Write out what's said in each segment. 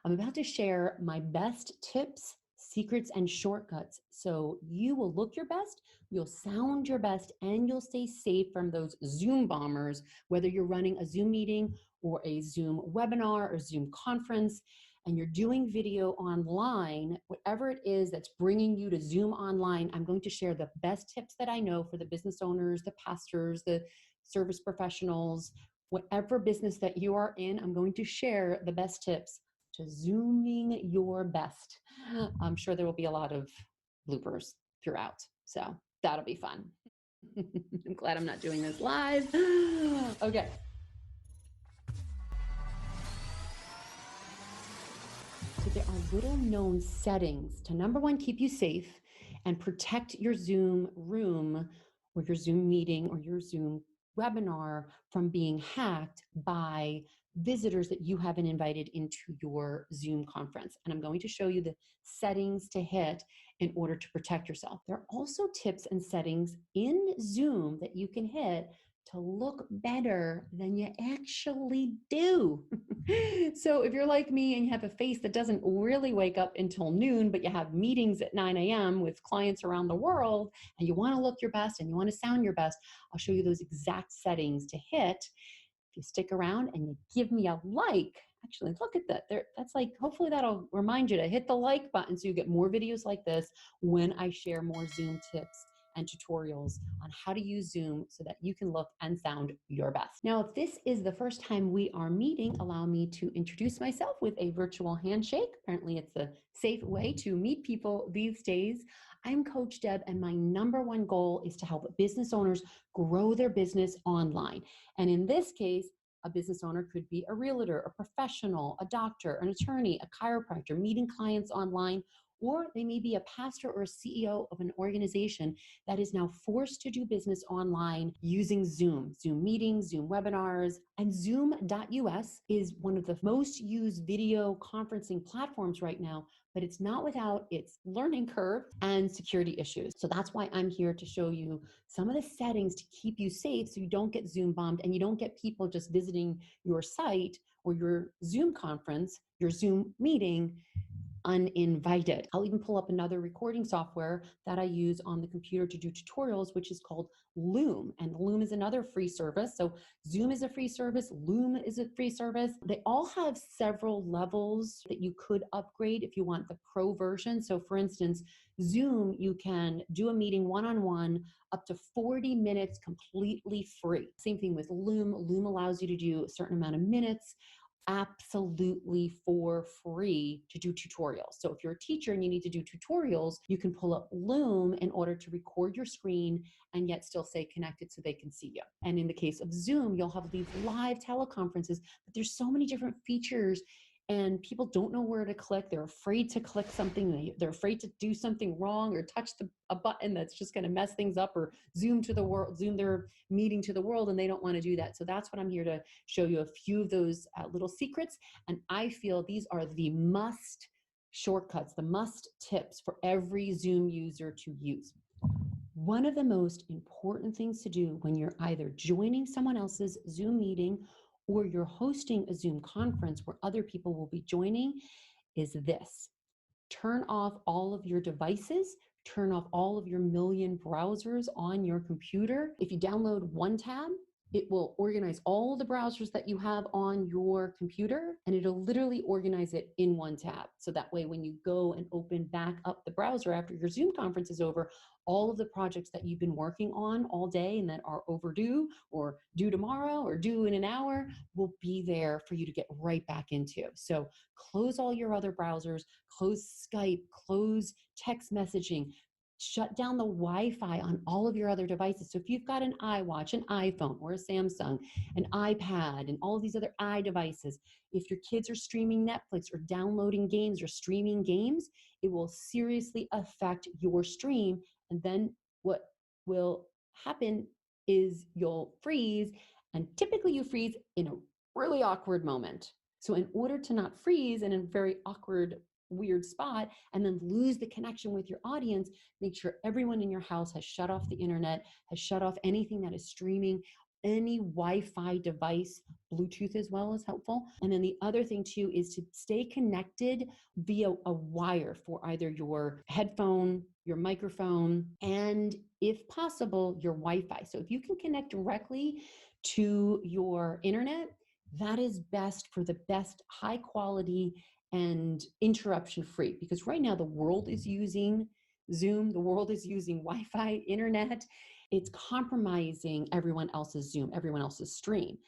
I'm about to share my best tips, secrets, and shortcuts so you will look your best, you'll sound your best, and you'll stay safe from those Zoom bombers, whether you're running a Zoom meeting or a Zoom webinar or Zoom conference, and you're doing video online, whatever it is that's bringing you to Zoom online, I'm going to share the best tips that I know for the business owners, the pastors, the service professionals, whatever business that you are in. I'm going to share the best tips to Zooming your best. I'm sure there will be a lot of bloopers throughout. So that'll be fun. I'm glad I'm not doing this live. Okay. So there are little known settings to number one, keep you safe and protect your Zoom room or your Zoom meeting or your Zoom webinar from being hacked by visitors that you haven't invited into your Zoom conference. And I'm going to show you the settings to hit in order to protect yourself. There are also tips and settings in Zoom that you can hit to look better than you actually do. So if you're like me and you have a face that doesn't really wake up until noon, but you have meetings at 9 a.m. with clients around the world, and you want to look your best and you want to sound your best, I'll show you those exact settings to hit. If you stick around and you give me a like, actually look at that there, that's like, hopefully that'll remind you to hit the like button so you get more videos like this when I share more Zoom tips and tutorials on how to use Zoom so that you can look and sound your best. Now, if this is the first time we are meeting, allow me to introduce myself with a virtual handshake. Apparently it's a safe way to meet people these days. I'm Coach Deb, and my number one goal is to help business owners grow their business online. And in this case, a business owner could be a realtor, a professional, a doctor, an attorney, a chiropractor, meeting clients online, or they may be a pastor or a CEO of an organization that is now forced to do business online using Zoom, Zoom meetings, Zoom webinars, and Zoom.us is one of the most used video conferencing platforms right now, but it's not without its learning curve and security issues. So that's why I'm here to show you some of the settings to keep you safe so you don't get Zoom bombed and you don't get people just visiting your site or your Zoom conference, your Zoom meeting uninvited. I'll even pull up another recording software that I use on the computer to do tutorials, which is called Loom. And Loom is another free service. So Zoom is a free service. Loom is a free service. They all have several levels that you could upgrade if you want the pro version. So for instance, Zoom, you can do a meeting one-on-one up to 40 minutes completely free. Same thing with Loom. Loom allows you to do a certain amount of minutes absolutely for free to do tutorials. So if you're a teacher and you need to do tutorials, you can pull up Loom in order to record your screen and yet still stay connected so they can see you. And in the case of Zoom, you'll have these live teleconferences, but there's so many different features and people don't know where to click. They're afraid to click something. They're afraid to do something wrong or touch a button that's just going to mess things up or zoom to the world, zoom their meeting to the world, and they don't want to do that. So that's what I'm here to show you a few of those little secrets. And I feel these are the must shortcuts, the must tips for every Zoom user to use. One of the most important things to do when you're either joining someone else's Zoom meeting or you're hosting a Zoom conference where other people will be joining is this. Turn off all of your devices, turn off all of your million browsers on your computer. If you download one tab, it will organize all the browsers that you have on your computer, and it'll literally organize it in one tab. So that way, when you go and open back up the browser after your Zoom conference is over, all of the projects that you've been working on all day and that are overdue or due tomorrow or due in an hour will be there for you to get right back into. So close all your other browsers, close Skype, close text messaging, shut down the Wi-Fi on all of your other devices. So if you've got an iWatch, an iPhone, or a Samsung, an iPad, and all of these other devices, if your kids are streaming Netflix or downloading games or streaming games, it will seriously affect your stream. And then what will happen is you'll freeze, and typically you freeze in a really awkward moment. So in order to not freeze in a very awkward, weird spot and then lose the connection with your audience, make sure everyone in your house has shut off the internet, has shut off anything that is streaming. any Wi-Fi device. Bluetooth as well is helpful. And then the other thing too is to stay connected via a wire for either your headphone, your microphone, and if possible, your Wi-Fi. So if you can connect directly to your internet, that is best for the best high quality and interruption free, because right now the world is using Zoom, the world is using Wi-Fi, internet. It's compromising everyone else's Zoom, everyone else's stream.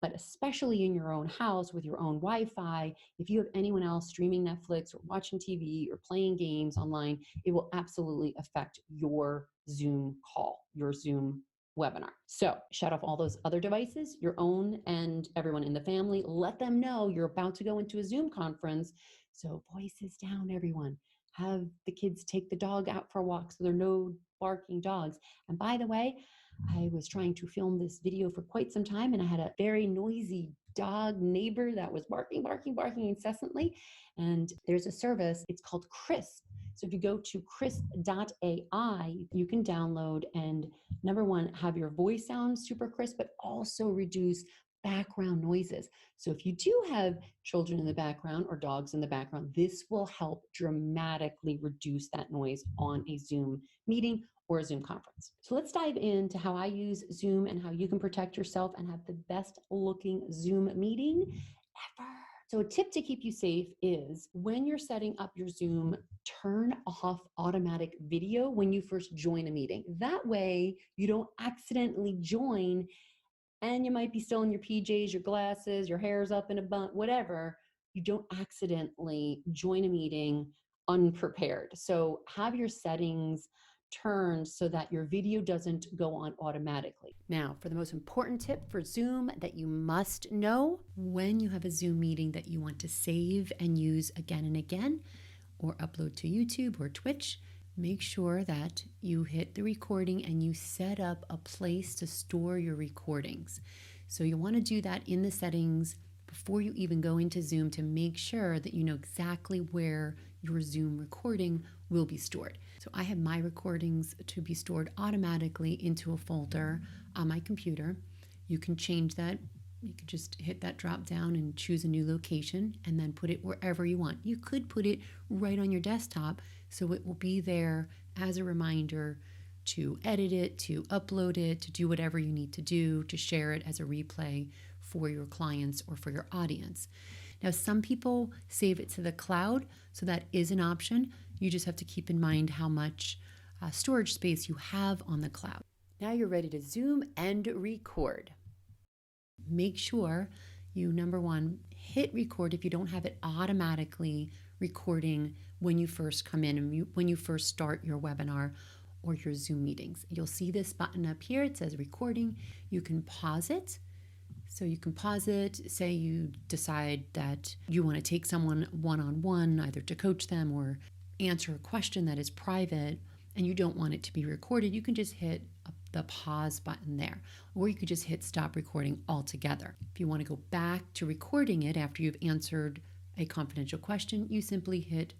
But especially in your own house with your own Wi-Fi, if you have anyone else streaming Netflix or watching TV or playing games online, it will absolutely affect your Zoom call, your Zoom webinar. So shut off all those other devices, your own and everyone in the family. Let them know you're about to go into a Zoom conference. So voices down, everyone. Have the kids take the dog out for a walk so there are no barking dogs. And by the way, I was trying to film this video for quite some time, and I had a very noisy dog neighbor that was barking incessantly. And there's a service, it's called Krisp. So if you go to Krisp.ai, you can download and number one, have your voice sound super crisp, but also reduce background noises. So if you do have children in the background or dogs in the background, this will help dramatically reduce that noise on a Zoom meeting or a Zoom conference. So let's dive into how I use Zoom and how you can protect yourself and have the best looking Zoom meeting ever. So a tip to keep you safe is when you're setting up your Zoom, turn off automatic video when you first join a meeting. That way you don't accidentally join and you might be still in your PJs, your glasses, your hair's up in a bun, whatever. You don't accidentally join a meeting unprepared. So have your settings turned so that your video doesn't go on automatically. Now, for the most important tip for Zoom that you must know when you have a Zoom meeting that you want to save and use again and again, or upload to YouTube or Twitch, make sure that you hit the recording and you set up a place to store your recordings. So you want to do that in the settings before you even go into Zoom to make sure that you know exactly where your Zoom recording will be stored. So I have my recordings to be stored automatically into a folder on my computer. You can change that. You can just hit that drop down and choose a new location and then put it wherever you want. You could put it right on your desktop so it will be there as a reminder to edit it, to upload it, to do whatever you need to do, to share it as a replay for your clients or for your audience. Now, some people save it to the cloud, so that is an option. You just have to keep in mind how much storage space you have on the cloud. Now you're ready to Zoom and record. Make sure you, number one, hit record if you don't have it automatically recording when you first come in and when you first start your webinar or your Zoom meetings. You'll see this button up here. It says recording. You can pause it. So you can pause it. Say you decide that you want to take someone one-on-one, either to coach them or answer a question that is private, and you don't want it to be recorded. You can just hit the pause button there, or you could just hit stop recording altogether. If you want to go back to recording it after you've answered a confidential question, you simply hit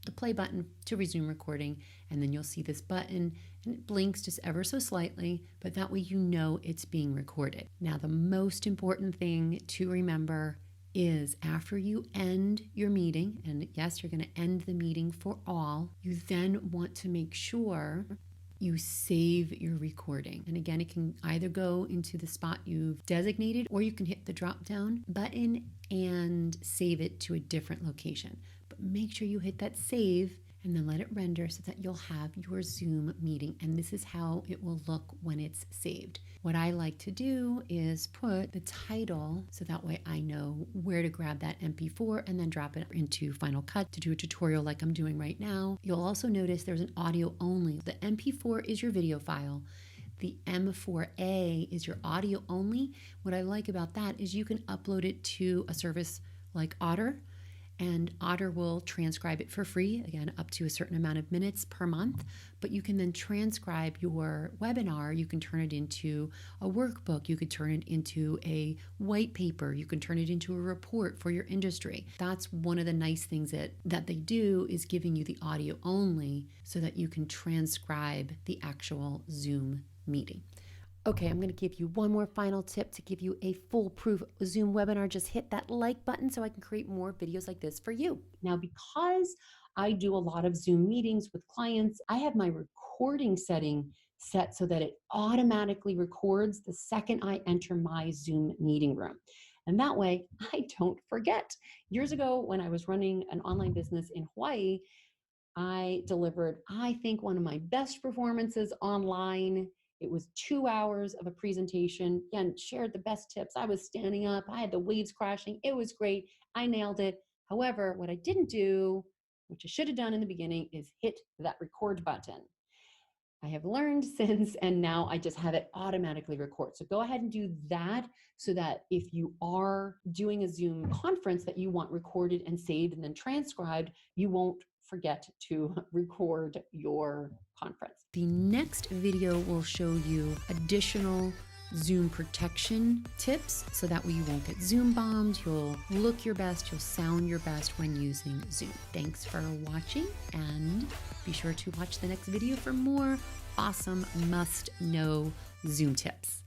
the play button to resume recording, and then you'll see this button and it blinks just ever so slightly, but that way you know it's being recorded. Now, the most important thing to remember is after you end your meeting, and yes, you're going to end the meeting for all, you then want to make sure you save your recording. And again, it can either go into the spot you've designated, or you can hit the drop down button and save it to a different location. But make sure you hit that save and then let it render so that you'll have your Zoom meeting. And this is how it will look when it's saved. What I like to do is put the title so that way I know where to grab that MP4 and then drop it into Final Cut to do a tutorial like I'm doing right now. You'll also notice there's an audio only. The MP4 is your video file. The M4A is your audio only. What I like about that is you can upload it to a service like Otter, and Otter will transcribe it for free, again, up to a certain amount of minutes per month. But you can then transcribe your webinar. You can turn it into a workbook. You could turn it into a white paper. You can turn it into a report for your industry. That's one of the nice things that they do, is giving you the audio only so that you can transcribe the actual Zoom meeting. Okay, I'm going to give you one more final tip to give you a foolproof Zoom webinar. Just hit that like button so I can create more videos like this for you. Now, because I do a lot of Zoom meetings with clients, I have my recording setting set so that it automatically records the second I enter my Zoom meeting room. And that way I don't forget. Years ago, when I was running an online business in Hawaii, I delivered, I think, one of my best performances online. It was 2 hours of a presentation. Again, shared the best tips. I was standing up. I had the waves crashing. It was great. I nailed it. However, what I didn't do, which I should have done in the beginning, is hit that record button. I have learned since, and now I just have it automatically record. So go ahead and do that so that if you are doing a Zoom conference that you want recorded and saved and then transcribed, you won't forget to record your conference. The next video will show you additional Zoom protection tips so that way you won't get Zoom bombed, you'll look your best, you'll sound your best when using Zoom. Thanks for watching, and be sure to watch the next video for more awesome must-know Zoom tips.